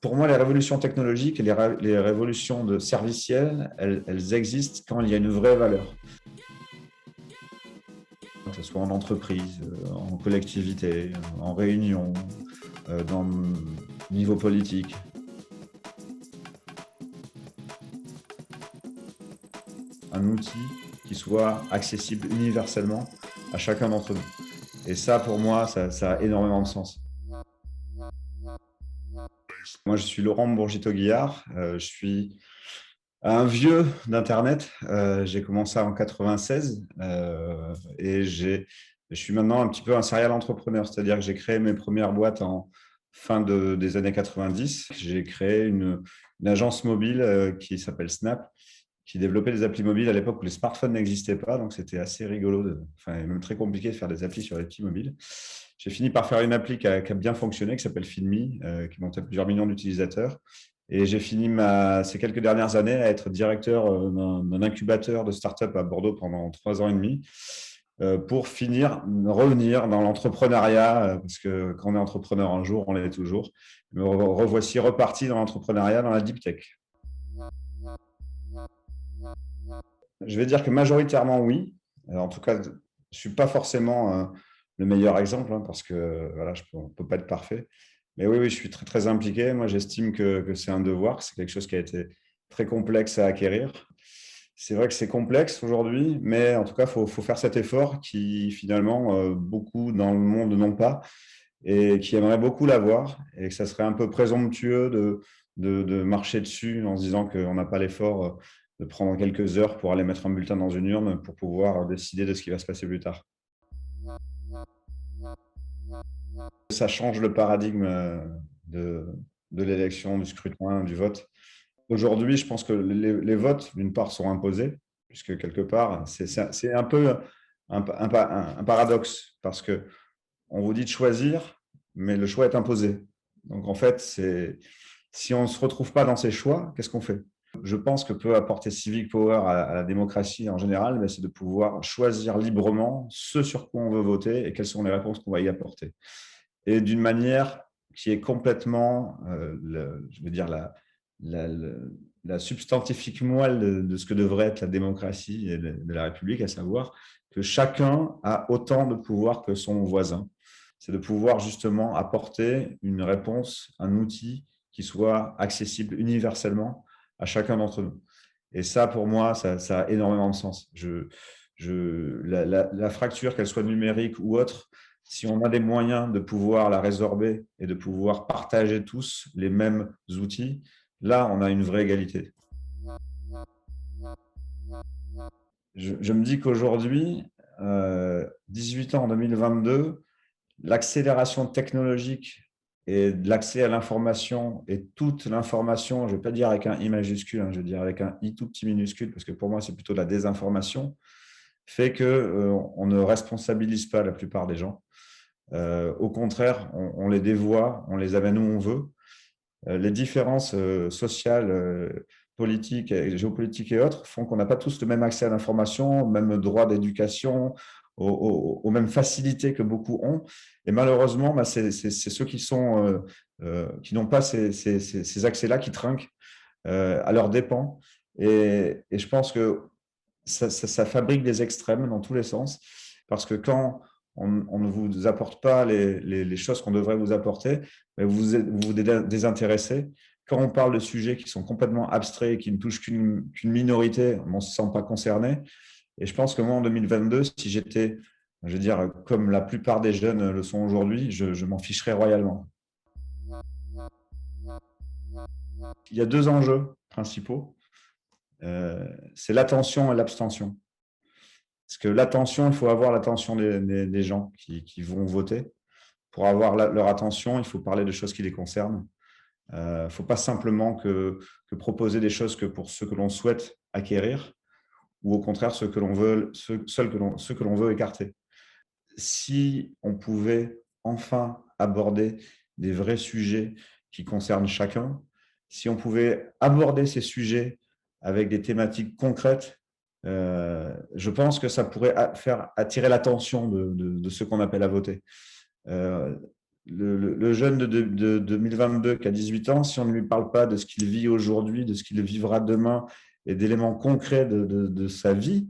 Pour moi, les révolutions technologiques et les révolutions de servicielles, elles existent quand il y a une vraie valeur. Que ce soit en entreprise, en collectivité, en réunion, dans le niveau politique. Un outil qui soit accessible universellement à chacun d'entre nous. Et ça, pour moi, ça a énormément de sens. Moi, je suis Laurent Bourgito-Guillard. Je suis un vieux d'Internet. J'ai commencé en 96 et je suis maintenant un petit peu un serial entrepreneur. C'est-à-dire que j'ai créé mes premières boîtes en fin des années 90. J'ai créé une agence mobile qui s'appelle Snap, qui développait des applis mobiles à l'époque où les smartphones n'existaient pas. Donc, c'était assez rigolo, même très compliqué de faire des applis sur les petits mobiles. J'ai fini par faire une appli qui a bien fonctionné, qui s'appelle Feedme, qui montait plusieurs millions d'utilisateurs. Et j'ai fini ces quelques dernières années à être directeur d'un incubateur de start-up à Bordeaux pendant 3 ans et demi pour revenir dans l'entrepreneuriat, parce que quand on est entrepreneur un jour, on l'est toujours. Me revoici reparti dans l'entrepreneuriat, dans la deep tech. Je vais dire que majoritairement oui. En tout cas, je ne suis pas forcément le meilleur exemple parce que voilà, on ne peut pas être parfait. Mais oui, je suis très, très impliqué. Moi, j'estime que c'est un devoir, que c'est quelque chose qui a été très complexe à acquérir. C'est vrai que c'est complexe aujourd'hui, mais en tout cas, il faut faire cet effort qui, finalement, beaucoup dans le monde n'ont pas et qui aimeraient beaucoup l'avoir. Et que ça serait un peu présomptueux de marcher dessus en se disant qu'on n'a pas l'effort de prendre quelques heures pour aller mettre un bulletin dans une urne pour pouvoir décider de ce qui va se passer plus tard. Ça change le paradigme de l'élection, du scrutin, du vote. Aujourd'hui, je pense que les votes, d'une part, sont imposés, puisque quelque part, c'est un peu un paradoxe, parce qu'on vous dit de choisir, mais le choix est imposé. Donc, en fait, si on ne se retrouve pas dans ces choix, qu'est-ce qu'on fait? Je pense que peut apporter civic power à la démocratie en général, mais c'est de pouvoir choisir librement ce sur quoi on veut voter et quelles sont les réponses qu'on va y apporter. Et d'une manière qui est complètement, je veux dire, la substantifique moelle de ce que devrait être la démocratie et de la République, à savoir que chacun a autant de pouvoir que son voisin. C'est de pouvoir justement apporter une réponse, un outil qui soit accessible universellement à chacun d'entre nous. Et ça, pour moi, ça a énormément de sens. La fracture, qu'elle soit numérique ou autre, si on a des moyens de pouvoir la résorber et de pouvoir partager tous les mêmes outils, là, on a une vraie égalité. Je me dis qu'aujourd'hui, 18 ans en 2022, l'accélération technologique et l'accès à l'information et toute l'information, je ne vais pas dire avec un I majuscule, je vais dire avec un I tout petit minuscule, parce que pour moi, c'est plutôt de la désinformation, fait qu'on ne responsabilise pas la plupart des gens. Au contraire, on les dévoie, on les amène où on veut. Les différences sociales, politiques, géopolitiques et autres font qu'on n'a pas tous le même accès à l'information, le même droit d'éducation, aux mêmes facilités que beaucoup ont. Et malheureusement, c'est ceux qui n'ont pas ces accès-là qui trinquent à leurs dépens. Et je pense que ça fabrique des extrêmes dans tous les sens, parce que quand on ne vous apporte pas les choses qu'on devrait vous apporter, vous vous désintéressez. Quand on parle de sujets qui sont complètement abstraits et qui ne touchent qu'une minorité, on ne se sent pas concerné. Et je pense que moi, en 2022, si j'étais, je veux dire, comme la plupart des jeunes le sont aujourd'hui, je m'en ficherais royalement. Il y a 2 enjeux principaux. C'est l'attention et l'abstention. Parce que l'attention, il faut avoir l'attention des gens qui vont voter. Pour avoir leur attention, il faut parler de choses qui les concernent. Il ne faut pas simplement que proposer des choses que pour ceux que l'on souhaite acquérir, ou au contraire ceux que l'on veut écarter. Si on pouvait enfin aborder des vrais sujets qui concernent chacun, si on pouvait aborder ces sujets avec des thématiques concrètes, je pense que ça pourrait faire attirer l'attention de ceux qu'on appelle à voter. le jeune de 2022 qui a 18 ans, si on ne lui parle pas de ce qu'il vit aujourd'hui, de ce qu'il vivra demain et d'éléments concrets de sa vie,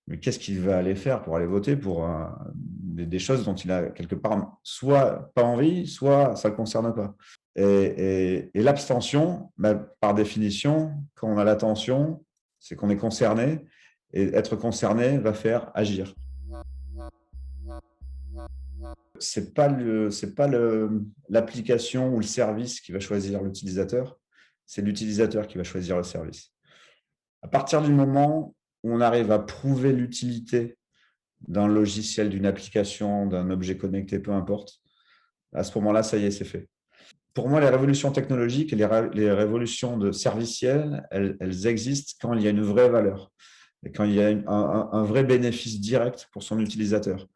mais qu'est-ce qu'il va aller faire pour aller voter pour des choses dont il a quelque part soit pas envie, soit ça ne le concerne pas. Et l'abstention, par définition, quand on a l'attention, c'est qu'on est concerné, et être concerné va faire agir. C'est pas l'application ou le service qui va choisir l'utilisateur, c'est l'utilisateur qui va choisir le service. À partir du moment où on arrive à prouver l'utilité d'un logiciel, d'une application, d'un objet connecté, peu importe, à ce moment-là, ça y est, c'est fait. Pour moi, les révolutions technologiques et les révolutions de servicielles, elles existent quand il y a une vraie valeur et quand il y a un vrai bénéfice direct pour son utilisateur.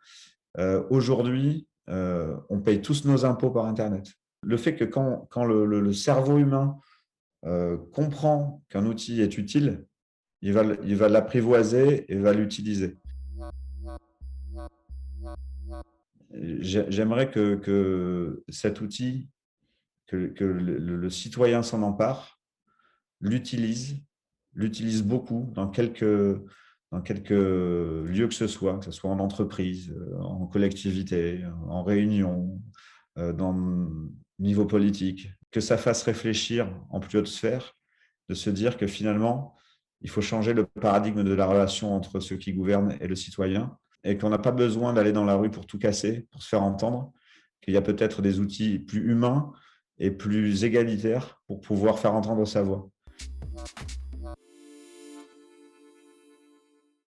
Aujourd'hui, on paye tous nos impôts par Internet. Le fait que quand le cerveau humain comprend qu'un outil est utile, il va l'apprivoiser et va l'utiliser. J'aimerais que cet outil, que le citoyen s'en empare, l'utilise beaucoup dans quelques lieux que ce soit en entreprise, en collectivité, en réunion, dans le niveau politique, que ça fasse réfléchir en plus haute sphère, de se dire que finalement, il faut changer le paradigme de la relation entre ceux qui gouvernent et le citoyen, et qu'on n'a pas besoin d'aller dans la rue pour tout casser, pour se faire entendre, qu'il y a peut-être des outils plus humains et plus égalitaires pour pouvoir faire entendre sa voix.